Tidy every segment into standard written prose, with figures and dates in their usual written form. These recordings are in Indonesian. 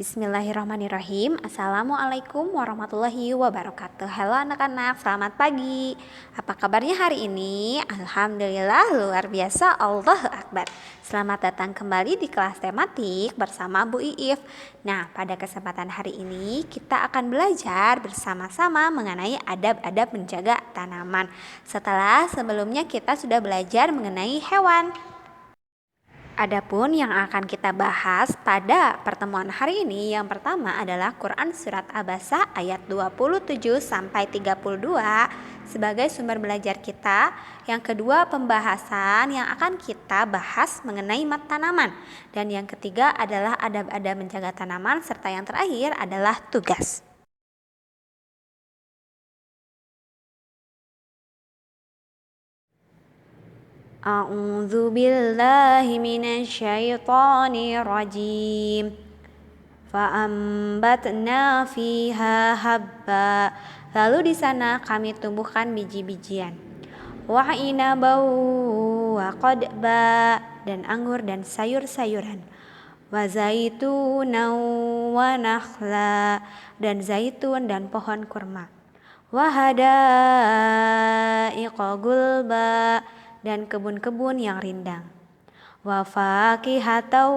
Bismillahirrahmanirrahim. Assalamualaikum warahmatullahi wabarakatuh. Halo anak-anak, selamat pagi. Apa kabarnya hari ini? Alhamdulillah luar biasa, Allahu Akbar. Selamat datang kembali di kelas tematik bersama Bu Iif. Nah, pada kesempatan hari ini kita akan belajar bersama-sama mengenai adab-adab menjaga tanaman. Setelah sebelumnya kita sudah belajar mengenai hewan. Adapun yang akan kita bahas pada pertemuan hari ini, yang pertama adalah Quran Surat Abasa ayat 27 sampai 32 sebagai sumber belajar kita. Yang kedua, pembahasan yang akan kita bahas mengenai tanaman. Dan yang ketiga adalah adab-adab menjaga tanaman, serta yang terakhir adalah tugas. A'udzu billahi minasyaitonir rajim. Fa'ambatna fiha habba. Lalu di sana kami tumbuhkan biji-bijian. Wa inabau wa qadba, dan anggur dan sayur-sayuran. Wa zaitunan wa nakhla, dan zaitun dan pohon kurma. Wa hadaiqa gulba, dan kebun-kebun yang rindang. Wa fakihatan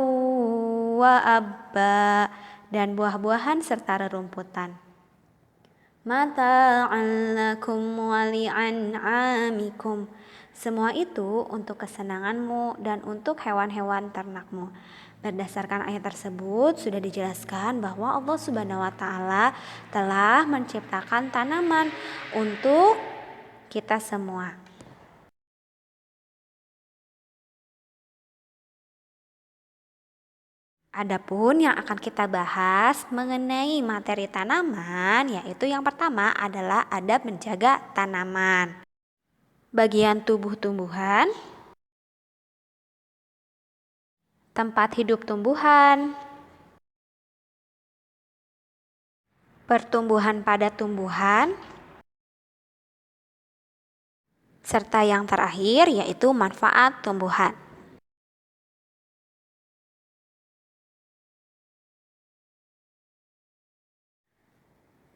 wa abba, dan buah-buahan serta rerumputan. Mata'an lakum wa li'an'amikum. Semua itu untuk kesenanganmu dan untuk hewan-hewan ternakmu. Berdasarkan ayat tersebut sudah dijelaskan bahwa Allah Subhanahu wa taala telah menciptakan tanaman untuk kita semua. Adapun yang akan kita bahas mengenai materi tanaman, yaitu yang pertama adalah adab menjaga tanaman. Bagian tubuh tumbuhan, tempat hidup tumbuhan, pertumbuhan pada tumbuhan, serta yang terakhir yaitu manfaat tumbuhan.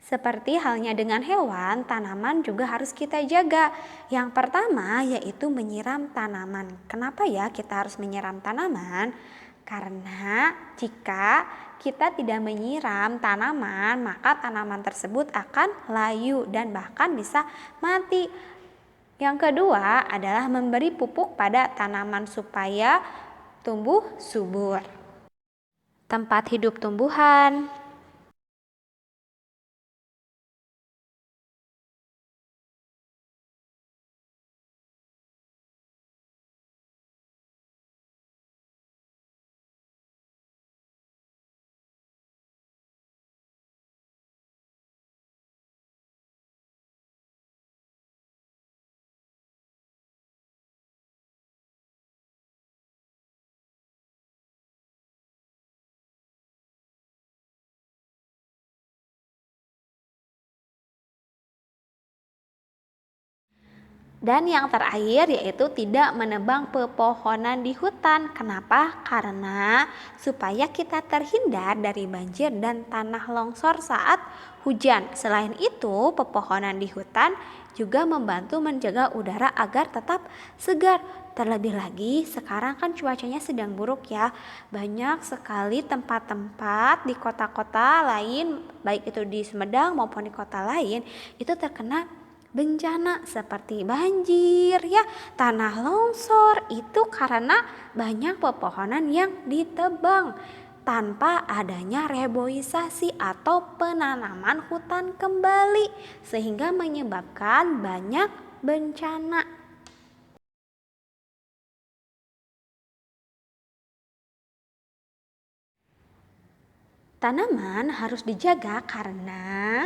Seperti halnya dengan hewan, tanaman juga harus kita jaga. Yang pertama yaitu menyiram tanaman. Kenapa ya kita harus menyiram tanaman? Karena jika kita tidak menyiram tanaman, maka tanaman tersebut akan layu dan bahkan bisa mati. Yang kedua adalah memberi pupuk pada tanaman supaya tumbuh subur. Tempat hidup tumbuhan, dan yang terakhir yaitu tidak menebang pepohonan di hutan. Kenapa? Karena supaya kita terhindar dari banjir dan tanah longsor saat hujan. Selain itu, pepohonan di hutan juga membantu menjaga udara agar tetap segar. Terlebih lagi sekarang kan cuacanya sedang buruk ya. Banyak sekali tempat-tempat di kota-kota lain, baik itu di Sumedang maupun di kota lain, itu terkena bencana seperti banjir ya, tanah longsor, itu karena banyak pepohonan yang ditebang tanpa adanya reboisasi atau penanaman hutan kembali, sehingga menyebabkan banyak bencana. Tanaman harus dijaga karena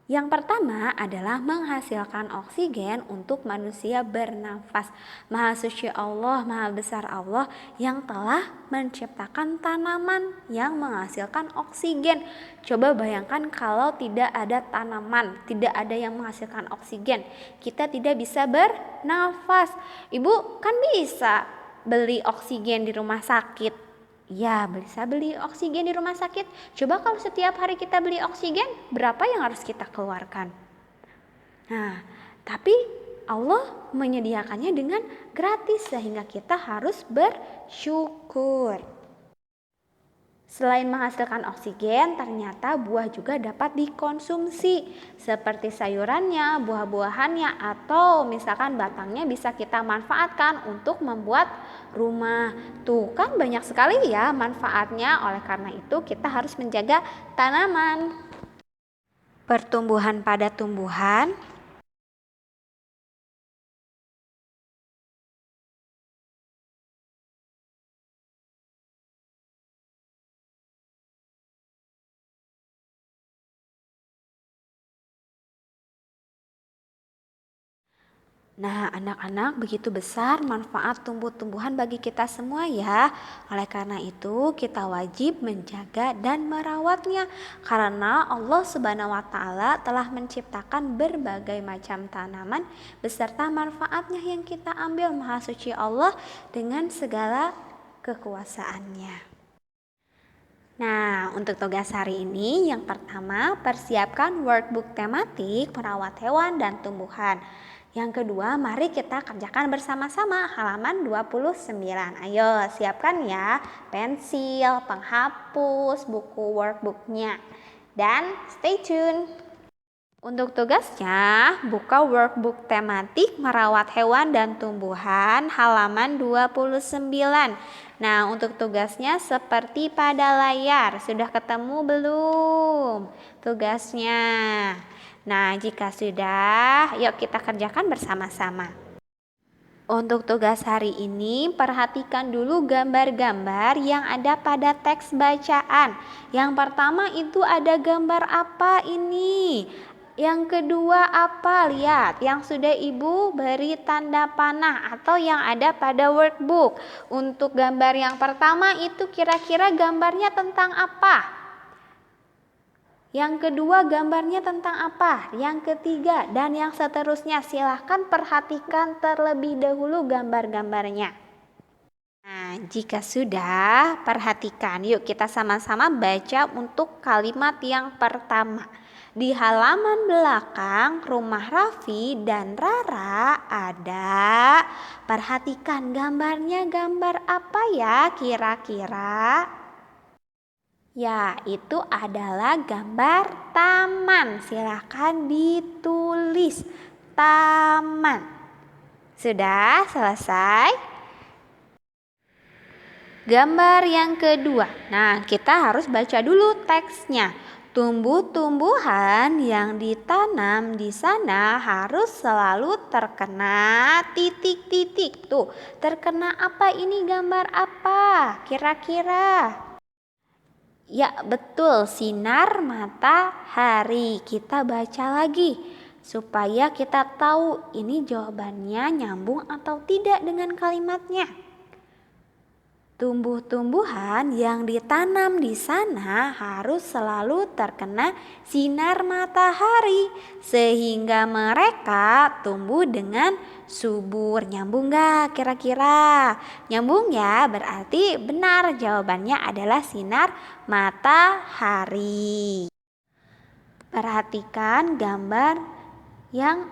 yang pertama adalah menghasilkan oksigen untuk manusia bernafas. Maha suci Allah, maha besar Allah yang telah menciptakan tanaman yang menghasilkan oksigen. Coba bayangkan kalau tidak ada tanaman, tidak ada yang menghasilkan oksigen, kita tidak bisa bernafas. Ibu kan bisa beli oksigen di rumah sakit, Ya, bisa beli oksigen di rumah sakit. Coba kalau setiap hari kita beli oksigen, berapa yang harus kita keluarkan? Nah, tapi Allah menyediakannya dengan gratis sehingga kita harus bersyukur. Selain menghasilkan oksigen, ternyata buah juga dapat dikonsumsi seperti sayurannya, buah-buahannya, atau misalkan batangnya bisa kita manfaatkan untuk membuat rumah. Tuh kan banyak sekali ya manfaatnya, oleh karena itu kita harus menjaga tanaman. Pertumbuhan pada tumbuhan. Nah, anak-anak, begitu besar manfaat tumbuh-tumbuhan bagi kita semua ya. Oleh karena itu, kita wajib menjaga dan merawatnya karena Allah Subhanahu wa taala telah menciptakan berbagai macam tanaman beserta manfaatnya yang kita ambil. Maha suci Allah dengan segala kekuasaannya. Nah, untuk tugas hari ini yang pertama, persiapkan workbook tematik merawat hewan dan tumbuhan. Yang kedua, mari kita kerjakan bersama-sama halaman 29. Ayo, siapkan ya pensil, penghapus, buku workbooknya. Dan stay tune. Untuk tugasnya, buka workbook tematik merawat hewan dan tumbuhan halaman 29. Nah, untuk tugasnya seperti pada layar. Sudah ketemu belum tugasnya? Nah, jika sudah, yuk kita kerjakan bersama-sama. Untuk tugas hari ini, perhatikan dulu gambar-gambar yang ada pada teks bacaan. Yang pertama itu ada gambar apa ini? Yang kedua apa? Lihat, yang sudah Ibu beri tanda panah atau yang ada pada workbook. Untuk gambar yang pertama itu kira-kira gambarnya tentang apa? Yang kedua gambarnya tentang apa? Yang ketiga dan yang seterusnya. Silahkan perhatikan terlebih dahulu gambar-gambarnya. Nah, jika sudah, perhatikan. Yuk kita sama-sama baca untuk kalimat yang pertama. Di halaman belakang rumah Raffi dan Rara ada. Perhatikan gambarnya, gambar apa ya kira-kira? Ya, itu adalah gambar taman. Silahkan ditulis taman. Sudah selesai? Gambar yang kedua. Nah, kita harus baca dulu teksnya. Tumbuh-tumbuhan yang ditanam di sana harus selalu terkena titik-titik. Tuh, terkena apa ini, gambar apa? Kira-kira? Ya, betul, sinar matahari. Kita baca lagi supaya kita tahu ini jawabannya nyambung atau tidak dengan kalimatnya. Tumbuh-tumbuhan yang ditanam di sana harus selalu terkena sinar matahari sehingga mereka tumbuh dengan subur. Nyambung gak kira-kira? Nyambung ya, berarti benar jawabannya adalah sinar matahari. Perhatikan gambar yang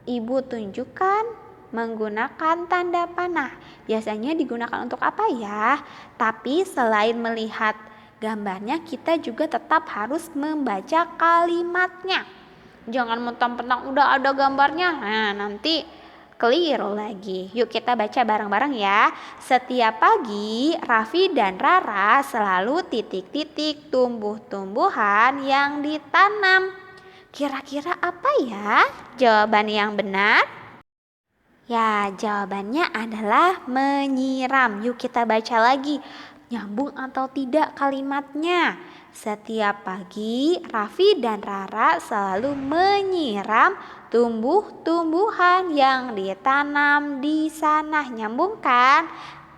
Ibu tunjukkan menggunakan tanda panah. Biasanya digunakan untuk apa ya? Tapi selain melihat gambarnya, kita juga tetap harus membaca kalimatnya. Jangan mentang-mentang udah ada gambarnya, nah nanti keliru lagi. Yuk kita baca bareng-bareng ya. Setiap pagi Raffi dan Rara selalu titik-titik tumbuh-tumbuhan yang ditanam. Kira-kira apa ya jawaban yang benar? Ya, jawabannya adalah menyiram. Yuk kita baca lagi. Nyambung atau tidak kalimatnya? Setiap pagi, Raffi dan Rara selalu menyiram tumbuh-tumbuhan yang ditanam di sana. Nyambung kan?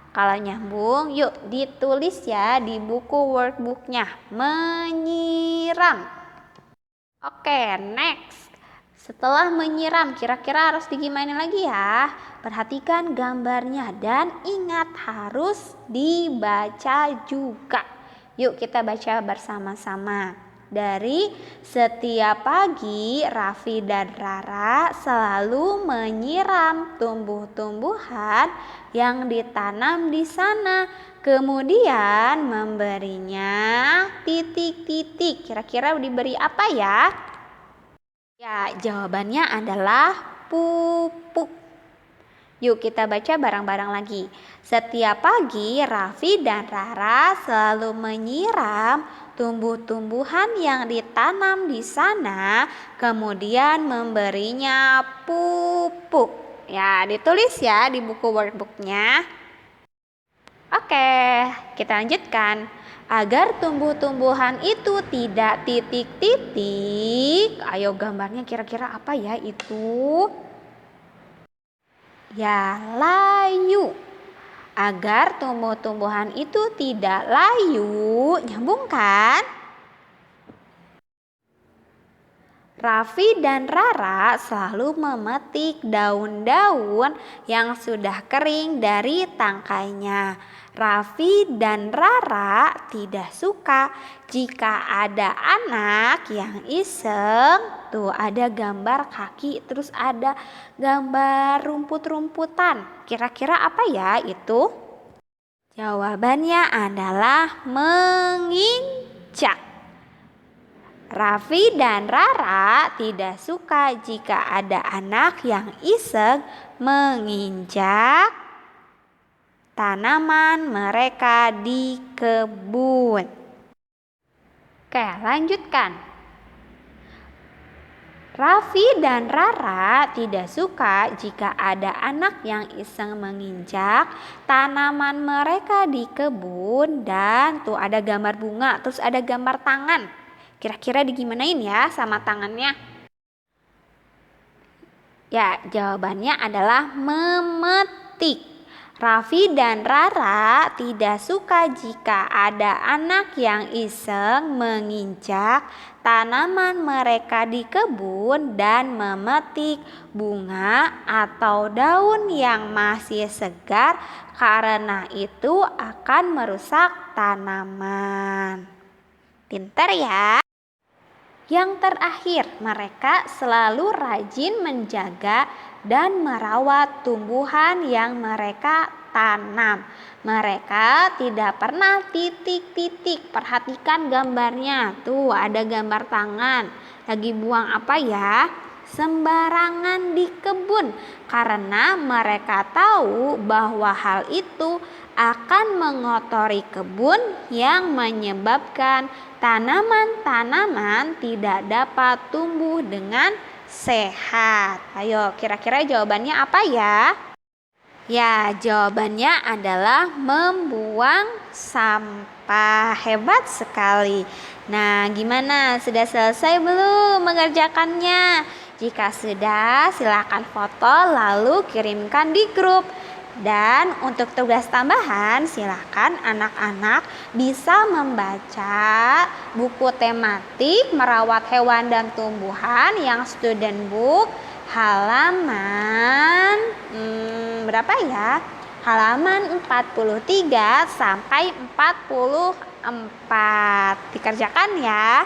Kalau nyambung, yuk ditulis ya di buku workbooknya. Menyiram. Oke, next. Setelah menyiram, kira-kira harus digimana lagi ya? Perhatikan gambarnya dan ingat harus dibaca juga. Yuk kita baca bersama-sama. Dari setiap pagi Raffi dan Rara selalu menyiram tumbuh-tumbuhan yang ditanam di sana. Kemudian memberinya titik-titik. Kira-kira diberi apa ya? Ya, jawabannya adalah pupuk. Yuk kita baca bareng-bareng lagi. Setiap pagi Raffi dan Rara selalu menyiram tumbuh-tumbuhan yang ditanam di sana, kemudian memberinya pupuk. Ya, ditulis ya di buku workbooknya. Oke, kita lanjutkan. Agar tumbuh-tumbuhan itu tidak titik-titik, ayo gambarnya kira-kira apa ya itu? Ya, layu. Agar tumbuh-tumbuhan itu tidak layu, nyambung kan? Raffi dan Rara selalu memetik daun-daun yang sudah kering dari tangkainya. Raffi dan Rara tidak suka jika ada anak yang iseng. Tuh ada gambar kaki, terus ada gambar rumput-rumputan. Kira-kira apa ya itu? Jawabannya adalah menginjak. Raffi dan Rara tidak suka jika ada anak yang iseng menginjak tanaman mereka di kebun. Oke, lanjutkan. Raffi dan Rara tidak suka jika ada anak yang iseng menginjak tanaman mereka di kebun. Dan tuh ada gambar bunga, terus ada gambar tangan. Kira-kira digimanain ya sama tangannya? Ya, jawabannya adalah memetik. Raffi dan Rara tidak suka jika ada anak yang iseng menginjak tanaman mereka di kebun dan memetik bunga atau daun yang masih segar, karena itu akan merusak tanaman. Pintar ya. Yang terakhir, mereka selalu rajin menjaga dan merawat tumbuhan yang mereka tanam. Mereka tidak pernah titik-titik. Perhatikan gambarnya. Tuh ada gambar tangan. Lagi buang apa ya? Sembarangan di kebun. Karena mereka tahu bahwa hal itu akan mengotori kebun yang menyebabkan tanaman-tanaman tidak dapat tumbuh dengan sehat. Ayo, kira-kira jawabannya apa ya? Ya, jawabannya adalah membuang sampah. Hebat sekali. Nah, gimana? Sudah selesai belum mengerjakannya? Jika sudah, silakan foto lalu kirimkan di grup. Dan untuk tugas tambahan, silakan anak-anak bisa membaca buku tematik merawat hewan dan tumbuhan yang student book halaman berapa ya? Halaman 43 sampai 44. Dikerjakan ya.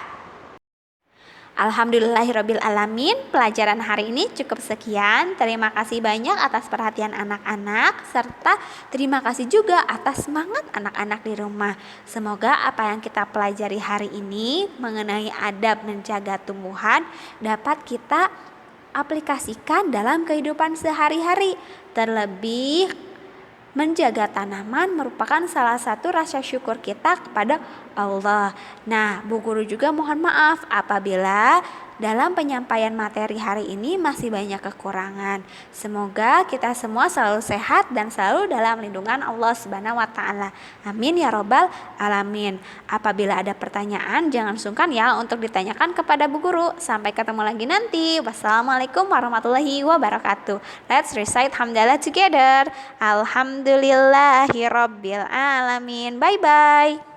Alhamdulillahirrabbilalamin, pelajaran hari ini cukup sekian. Terima kasih banyak atas perhatian anak-anak, serta terima kasih juga atas semangat anak-anak di rumah. Semoga apa yang kita pelajari hari ini mengenai adab menjaga tumbuhan dapat kita aplikasikan dalam kehidupan sehari-hari. Terlebih menjaga tanaman merupakan salah satu rasa syukur kita kepada Allah. Nah, Bu Guru juga mohon maaf apabila dalam penyampaian materi hari ini masih banyak kekurangan. Semoga kita semua selalu sehat dan selalu dalam lindungan Allah Subhanahu wa taala. Amin ya robbal alamin. Apabila ada pertanyaan, jangan sungkan ya untuk ditanyakan kepada Bu Guru. Sampai ketemu lagi nanti. Wassalamualaikum warahmatullahi wabarakatuh. Let's recite hamdalah together. Alhamdulillahirabbil alamin. Bye bye.